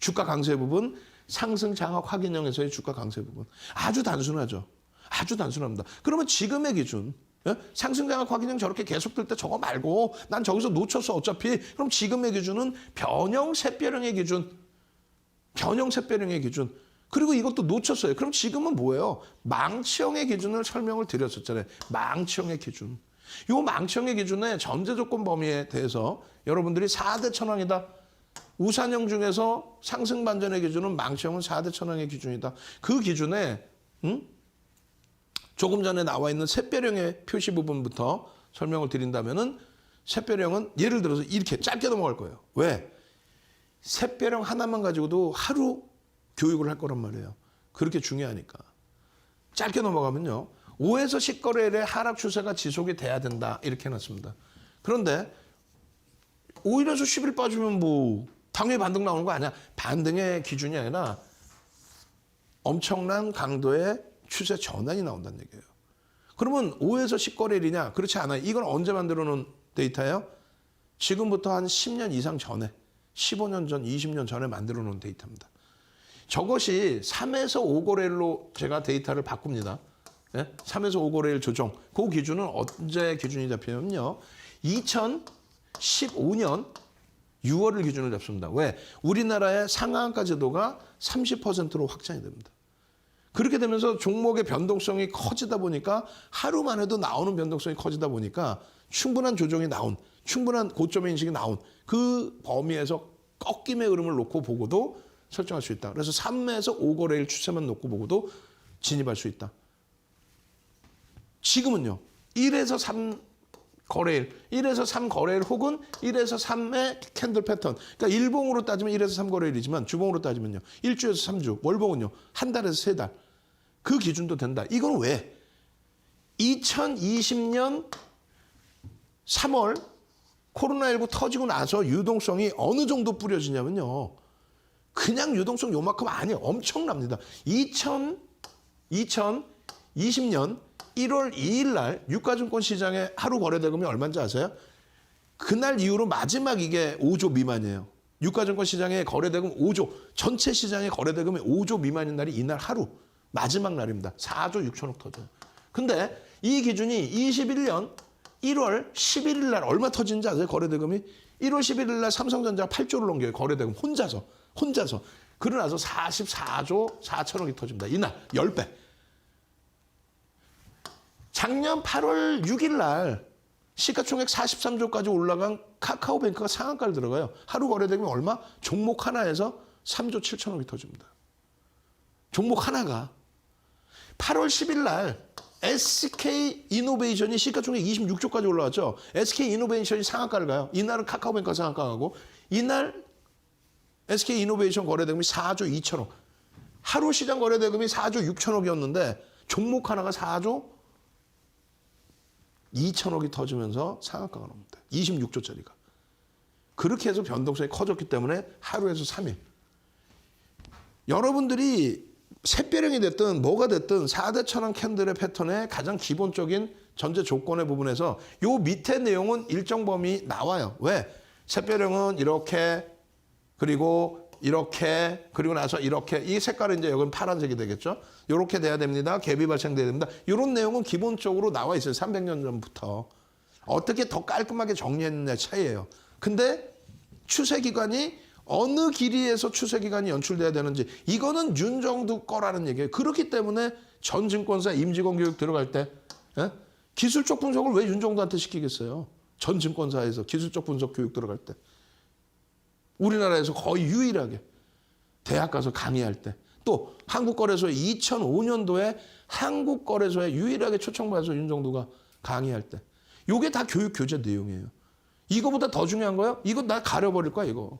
주가 강세 부분, 상승 장악 확인형에서의 주가 강세 부분. 아주 단순하죠. 아주 단순합니다. 그러면 지금의 기준, 예? 상승 장악 확인형 저렇게 계속 들 때 저거 말고 난 저기서 놓쳤어 어차피. 그럼 지금의 기준은 변형 샛별형의 기준. 변형 샛별형의 기준. 그리고 이것도 놓쳤어요. 그럼 지금은 뭐예요? 망치형의 기준을 설명을 드렸었잖아요. 망치형의 기준. 요 망치형의 기준의 전제 조건 범위에 대해서 여러분들이 4대 천왕이다. 우산형 중에서 상승 반전의 기준은 망치형은 4대 천왕의 기준이다. 그 기준에 조금 전에 나와 있는 샛별형의 표시 부분부터 설명을 드린다면은 샛별형은 예를 들어서 이렇게 짧게 넘어갈 거예요. 왜? 샛별형 하나만 가지고도 하루 교육을 할 거란 말이에요. 그렇게 중요하니까. 짧게 넘어가면요. 5에서 10거래일의 하락 추세가 지속이 돼야 된다. 이렇게 해놨습니다. 그런데 5일에서 10일 빠지면 뭐 당연히 반등 나오는 거 아니야. 반등의 기준이 아니라 엄청난 강도의 추세 전환이 나온다는 얘기예요. 그러면 5에서 10거래일이냐? 그렇지 않아요. 이건 언제 만들어 놓은 데이터예요? 지금부터 한 10년 이상 전에, 15년 전, 20년 전에 만들어 놓은 데이터입니다. 저것이 3에서 5거래일로 제가 데이터를 바꿉니다. 네? 3에서 5거래일 조정. 그 기준은 언제 기준이 잡히냐면요. 2015년 6월을 기준으로 잡습니다. 왜? 우리나라의 상한가 제도가 30%로 확장이 됩니다. 그렇게 되면서 종목의 변동성이 커지다 보니까 하루만 해도 나오는 변동성이 커지다 보니까 충분한 조정이 나온, 충분한 고점의 인식이 나온 그 범위에서 꺾임의 흐름을 놓고 보고도 설정할 수 있다. 그래서 3에서 5거래일 추세만 놓고 보고도 진입할 수 있다. 지금은요. 1에서 3거래일, 1에서 3거래일 혹은 1에서 3의 캔들 패턴. 그러니까 일봉으로 따지면 1에서 3거래일이지만 주봉으로 따지면요. 1주에서 3주, 월봉은요. 한 달에서 3달. 그 기준도 된다. 이건 왜? 2020년 3월 코로나19 터지고 나서 유동성이 어느 정도 뿌려지냐면요. 그냥 유동성 요만큼 아니에요. 엄청납니다. 2020년 1월 2일 날 유가증권 시장에 하루 거래대금이 얼마인지 아세요? 그날 이후로 마지막 이게 5조 미만이에요. 유가증권 시장의 거래대금 5조, 전체 시장의 거래대금이 5조 미만인 날이 이날 하루 마지막 날입니다. 4조 6천억 터져요. 근데 이 기준이 21년 1월 11일 날 얼마 터지는지 아세요? 거래대금이 1월 11일 날 삼성전자가 8조를 넘겨요. 거래대금 혼자서. 그러고 나서 44조 4천억이 터집니다. 이날 10배. 작년 8월 6일 날 시가총액 43조까지 올라간 카카오뱅크가 상한가를 들어가요. 하루 거래대금이 얼마? 종목 하나에서 3조 7천억이 터집니다. 종목 하나가. 8월 10일 날 SK이노베이션이 시가총액 26조까지 올라왔죠. SK이노베이션이 상한가를 가요. 이날은 카카오뱅크가 상한가 가고 이날 SK이노베이션 거래대금이 4조 2천억. 하루 시장 거래대금이 4조 6천억이었는데 종목 하나가 4조 2천억이 터지면서 상한가가 나옵니다. 26조짜리가. 그렇게 해서 변동성이 커졌기 때문에 하루에서 3일. 여러분들이 샛별형이 됐든 뭐가 됐든 4대 천왕 캔들의 패턴의 가장 기본적인 전제 조건의 부분에서 요 밑에 내용은 일정 범위 나와요. 왜? 샛별형은 이렇게 그리고 이렇게 그리고 나서 이렇게 이 색깔은 이제 여기는 파란색이 되겠죠. 이렇게 돼야 됩니다. 갭이 발생돼야 됩니다. 이런 내용은 기본적으로 나와 있어요. 300년 전부터. 어떻게 더 깔끔하게 정리했느냐 차이예요. 근데 추세 기간이 어느 길이에서 추세 기간이 연출돼야 되는지 이거는 윤정두 거라는 얘기예요. 그렇기 때문에 전 증권사 임직원 교육 들어갈 때 기술적 분석을 왜 윤정두한테 시키겠어요? 전 증권사에서 기술적 분석 교육 들어갈 때. 우리나라에서 거의 유일하게 대학 가서 강의할 때. 또 한국거래소에 2005년도에 한국거래소에 유일하게 초청받아서 윤정두가 강의할 때. 이게 다 교육 교재 내용이에요. 이거보다 더 중요한 거예요? 이거 나 가려버릴 거야 이거.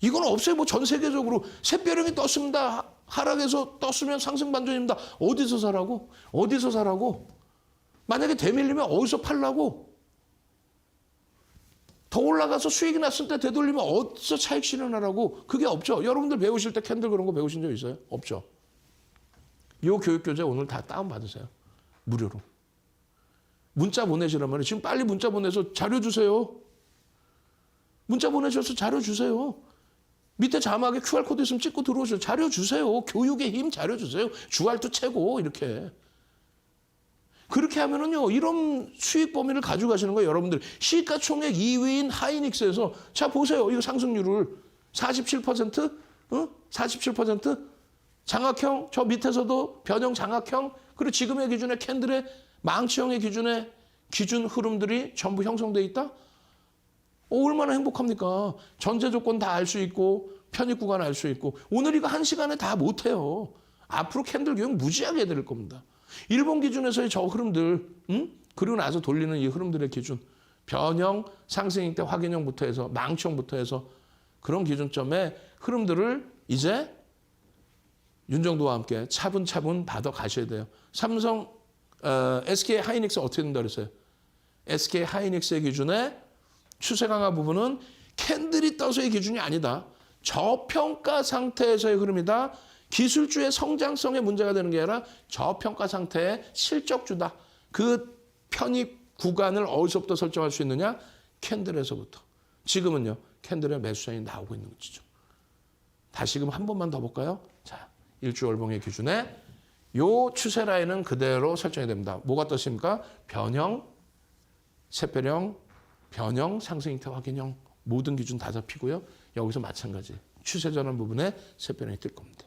이건 없어요. 뭐 전 세계적으로 샛별형이 떴습니다. 하락해서 떴으면 상승 반전입니다. 어디서 사라고? 어디서 사라고? 만약에 되밀리면 어디서 팔라고? 더 올라가서 수익이 났을 때 되돌리면 어디서 차익 실현하라고? 그게 없죠. 여러분들 배우실 때 캔들 그런 거 배우신 적 있어요? 없죠. 이 교육교재 오늘 다 다운받으세요. 무료로. 문자 보내시란 말이에요. 지금 빨리 문자 보내서 자료 주세요. 문자 보내셔서 자료 주세요. 밑에 자막에 QR코드 있으면 찍고 들어오셔서 자료 주세요. 교육의 힘 자료 주세요. 주알투 최고 이렇게. 그렇게 하면은요, 이런 수익 범위를 가져가시는 거예요, 여러분들. 시가총액 2위인 하이닉스에서, 자, 보세요. 이거 상승률을 47%? 47%? 장악형, 저 밑에서도 변형 장악형, 그리고 지금의 기준에 캔들의 망치형의 기준에 기준 흐름들이 전부 형성돼 있다? 얼마나 행복합니까? 전제 조건 다 알 수 있고, 편입 구간 알 수 있고, 오늘 이거 1시간에 다 못해요. 앞으로 캔들 교육 무지하게 해드릴 겁니다. 일본 기준에서의 저 흐름들, 그리고 나서 돌리는 이 흐름들의 기준, 변형, 상승일 때 확인형부터 해서 망치형부터 해서 그런 기준점의 흐름들을 이제 윤정도와 함께 차분차분 받아 가셔야 돼요. 삼성, SK 하이닉스 어떻게 된다 그랬어요? SK 하이닉스의 기준에 추세 강화 부분은 캔들이 떠서의 기준이 아니다. 저평가 상태에서의 흐름이다. 기술주의 성장성에 문제가 되는 게 아니라 저평가 상태의 실적주다. 그 편입 구간을 어디서부터 설정할 수 있느냐? 캔들에서부터. 지금은요, 캔들의 매수장이 나오고 있는 거죠. 다시금 한 번만 더 볼까요? 자, 일주월봉의 기준에 요 추세 라인은 그대로 설정이 됩니다. 뭐가 떴습니까? 변형, 샛별형, 변형, 상승 형태 확인형 모든 기준 다 잡히고요. 여기서 마찬가지 추세 전환 부분에 샛별형이 뜰 겁니다.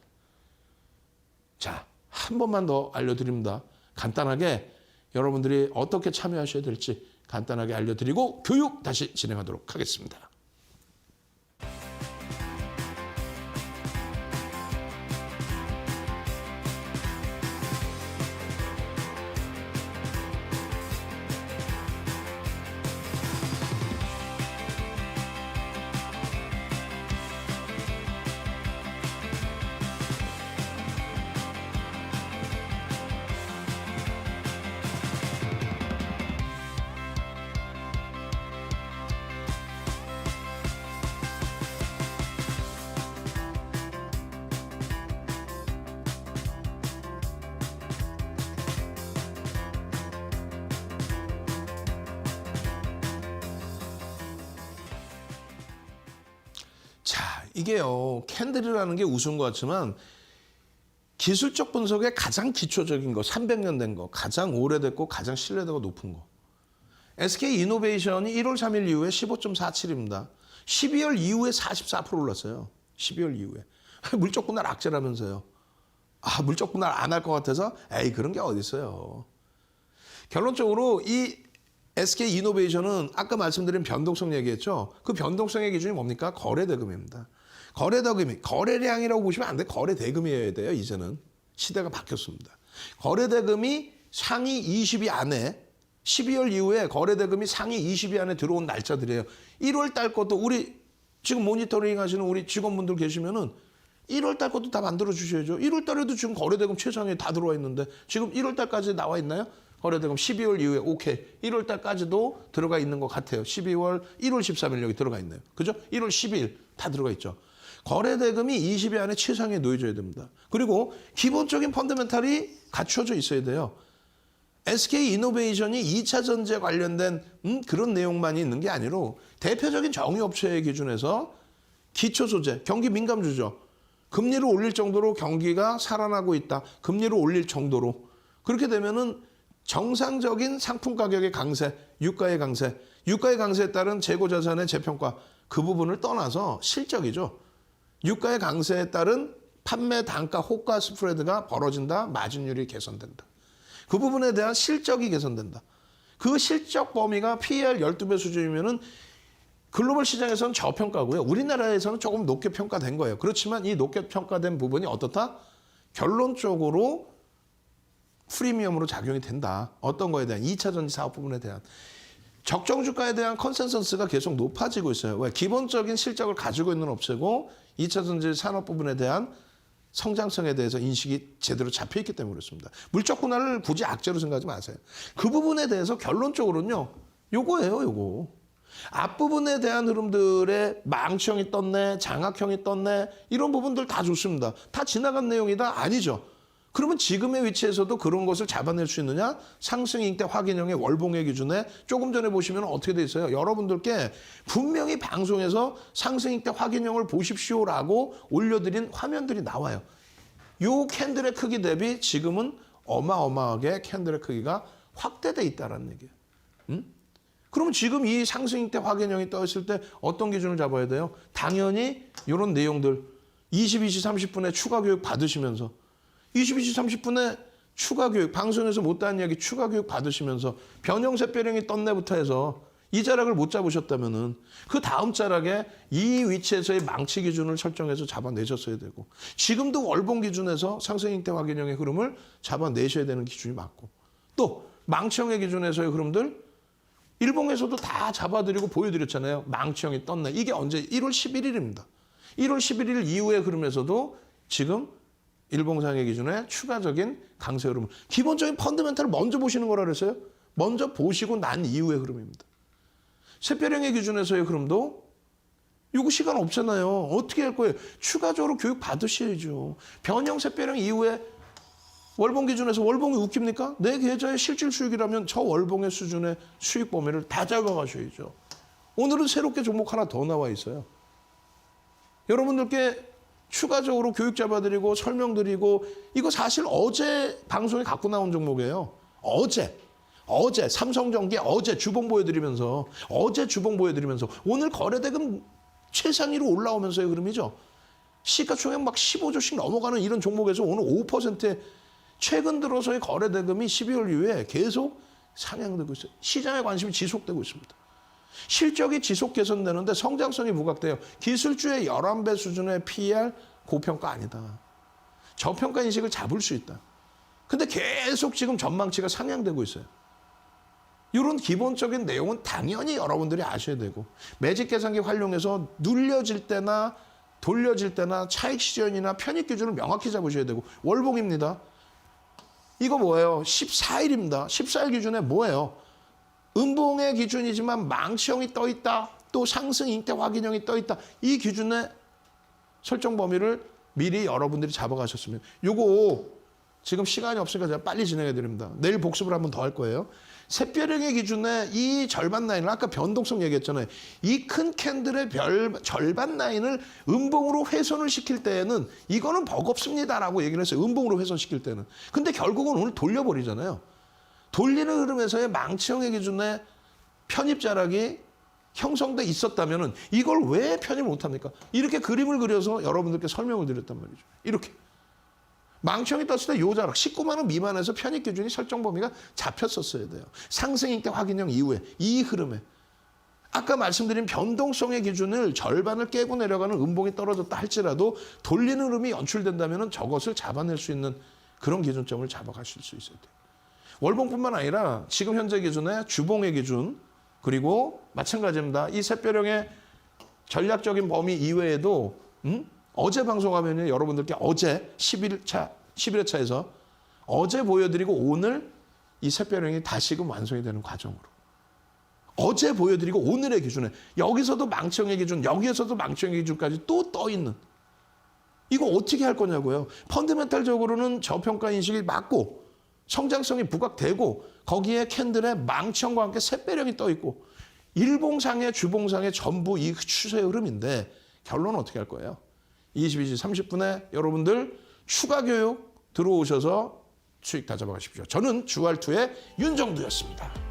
자, 한 번만 더 알려드립니다. 간단하게 여러분들이 어떻게 참여하셔야 될지 간단하게 알려드리고 교육 다시 진행하도록 하겠습니다. 이게요, 캔들이라는 게 우스운 것 같지만 기술적 분석의 가장 기초적인 거, 300년 된 거, 가장 오래됐고 가장 신뢰도가 높은 거. SK 이노베이션이 1월 3일 이후에 15.47입니다. 12월 이후에 44% 올랐어요. 12월 이후에. 물적 분할 악재라면서요. 아, 물적 분할 안 할 것 같아서? 에이, 그런 게 어디 있어요. 결론적으로 이 SK 이노베이션은 아까 말씀드린 변동성 얘기했죠. 그 변동성의 기준이 뭡니까? 거래대금입니다. 거래대금이, 거래량이라고 보시면 안 돼. 거래대금이어야 돼요. 이제는 시대가 바뀌었습니다. 거래대금이 상위 20위 안에 12월 이후에 거래대금이 상위 20위 안에 들어온 날짜들이에요. 1월 달 것도 우리 지금 모니터링 하시는 우리 직원분들 계시면은 1월 달 것도 다 만들어 주셔야죠. 1월 달에도 지금 거래대금 최상에 다 들어와 있는데 지금 1월 달까지 나와 있나요? 거래대금 12월 이후에 오케이. 1월 달까지도 들어가 있는 것 같아요. 12월 1월 13일 여기 들어가 있네요. 그죠? 1월 10일 다 들어가 있죠. 거래대금이 20위 안에 최상에 놓여져야 됩니다. 그리고 기본적인 펀더멘탈이 갖춰져 있어야 돼요. SK 이노베이션이 2차 전지에 관련된 그런 내용만이 있는 게 아니라 대표적인 정유업체의 기준에서 기초 소재, 경기 민감주죠. 금리를 올릴 정도로 경기가 살아나고 있다. 금리를 올릴 정도로. 그렇게 되면은 정상적인 상품 가격의 강세, 유가의 강세, 유가의 강세에 따른 재고 자산의 재평가 그 부분을 떠나서 실적이죠. 유가의 강세에 따른 판매 단가 호가 스프레드가 벌어진다. 마진율이 개선된다. 그 부분에 대한 실적이 개선된다. 그 실적 범위가 PER 12배 수준이면은 글로벌 시장에서는 저평가고요. 우리나라에서는 조금 높게 평가된 거예요. 그렇지만 이 높게 평가된 부분이 어떻다? 결론적으로 프리미엄으로 작용이 된다. 어떤 거에 대한 2차 전지 사업 부분에 대한 적정 주가에 대한 컨센서스가 계속 높아지고 있어요. 왜? 기본적인 실적을 가지고 있는 업체고 2차 전지 산업 부분에 대한 성장성에 대해서 인식이 제대로 잡혀있기 때문에 그렇습니다. 물적 분할을 굳이 악재로 생각하지 마세요. 그 부분에 대해서 결론적으로는요. 요거예요. 요거. 앞부분에 대한 흐름들의 망치형이 떴네, 장악형이 떴네 이런 부분들 다 좋습니다. 다 지나간 내용이다? 아니죠. 그러면 지금의 위치에서도 그런 것을 잡아낼 수 있느냐? 상승 잉태 확인형의 월봉의 기준에 조금 전에 보시면 어떻게 돼 있어요? 여러분들께 분명히 방송에서 상승 잉태 확인형을 보십시오라고 올려드린 화면들이 나와요. 요 캔들의 크기 대비 지금은 어마어마하게 캔들의 크기가 확대돼 있다는 얘기예요. 그러면 지금 이 상승 잉태 확인형이 떠 있을 때 어떤 기준을 잡아야 돼요? 당연히 이런 내용들 22시 30분에 추가 교육 받으시면서 22시 30분에 추가 교육, 방송에서 못다한 이야기 추가 교육 받으시면서 변형세배령이 떴네부터 해서 이 자락을 못 잡으셨다면은 그 다음 자락에 이 위치에서의 망치 기준을 설정해서 잡아내셨어야 되고 지금도 월봉 기준에서 상승 잉태 확인형의 흐름을 잡아내셔야 되는 기준이 맞고 또 망치형의 기준에서의 흐름들 일봉에서도 다 잡아드리고 보여드렸잖아요. 망치형이 떴네. 이게 언제? 1월 11일입니다. 1월 11일 이후의 흐름에서도 지금 일봉상의 기준에 추가적인 강세 흐름을 기본적인 펀더멘탈을 먼저 보시는 거라 그랬어요. 먼저 보시고 난 이후의 흐름입니다. 샛별형의 기준에서의 흐름도 이거 시간 없잖아요. 어떻게 할 거예요? 추가적으로 교육 받으셔야죠. 변형 샛별형 이후에 월봉 기준에서 월봉이 웃깁니까? 내 계좌의 실질 수익이라면 저 월봉의 수준의 수익 범위를 다 잡아가셔야죠. 오늘은 새롭게 종목 하나 더 나와 있어요. 여러분들께 추가적으로 교육 잡아드리고 설명드리고 이거 사실 어제 방송에 갖고 나온 종목이에요. 어제 삼성전기 어제 주봉 보여드리면서 오늘 거래대금 최상위로 올라오면서의 흐름이죠. 시가총액 막 15조씩 넘어가는 이런 종목에서 오늘 5%의 최근 들어서의 거래대금이 12월 이후에 계속 상향되고 있어요. 시장의 관심이 지속되고 있습니다. 실적이 지속 개선되는데 성장성이 부각돼요. 기술주의 11배 수준의 PER 고평가 아니다. 저평가 인식을 잡을 수 있다. 근데 계속 지금 전망치가 상향되고 있어요. 이런 기본적인 내용은 당연히 여러분들이 아셔야 되고 매직 계산기 활용해서 눌려질 때나 돌려질 때나 차익 시전이나 편입 기준을 명확히 잡으셔야 되고 월봉입니다. 이거 뭐예요? 14일입니다. 14일 기준에 뭐예요? 음봉의 기준이지만 망치형이 떠 있다. 또 상승 잉태 확인형이 떠 있다. 이 기준의 설정 범위를 미리 여러분들이 잡아가셨으면 요거 지금 시간이 없으니까 제가 빨리 진행해 드립니다. 내일 복습을 한 번 더 할 거예요. 샛별형의 기준에 이 절반 라인을 아까 변동성 얘기했잖아요. 이 큰 캔들의 절반 라인을 음봉으로 훼손을 시킬 때에는 이거는 버겁습니다라고 얘기를 했어요. 음봉으로 훼손시킬 때는. 근데 결국은 오늘 돌려버리잖아요. 돌리는 흐름에서의 망치형의 기준에 편입 자락이 형성돼 있었다면 이걸 왜 편입 못합니까? 이렇게 그림을 그려서 여러분들께 설명을 드렸단 말이죠. 이렇게. 망치형이 떴을 때 요 자락 19만 원 미만에서 편입 기준이 설정 범위가 잡혔었어야 돼요. 상승 잉태 확인형 이후에 이 흐름에. 아까 말씀드린 변동성의 기준을 절반을 깨고 내려가는 음봉이 떨어졌다 할지라도 돌리는 흐름이 연출된다면 저것을 잡아낼 수 있는 그런 기준점을 잡아가실 수 있어야 돼요. 월봉뿐만 아니라 지금 현재 기준에 주봉의 기준 그리고 마찬가지입니다. 이 샛별형의 전략적인 범위 이외에도 어제 방송하면 여러분들께 어제 11회차에서 어제 보여드리고 오늘 이 샛별형이 다시금 완성이 되는 과정으로 어제 보여드리고 오늘의 기준에 여기서도 망치형의 기준 여기에서도 망치형의 기준까지 또 떠 있는 이거 어떻게 할 거냐고요. 펀더멘탈적으로는 저평가 인식이 맞고 성장성이 부각되고 거기에 캔들에 망치형과 함께 샛별형이 떠 있고 일봉상의 주봉상의 전부 이 추세 흐름인데 결론은 어떻게 할 거예요? 22시 30분에 여러분들 추가 교육 들어오셔서 수익 다 잡아가십시오. 저는 주알투의 윤정두였습니다.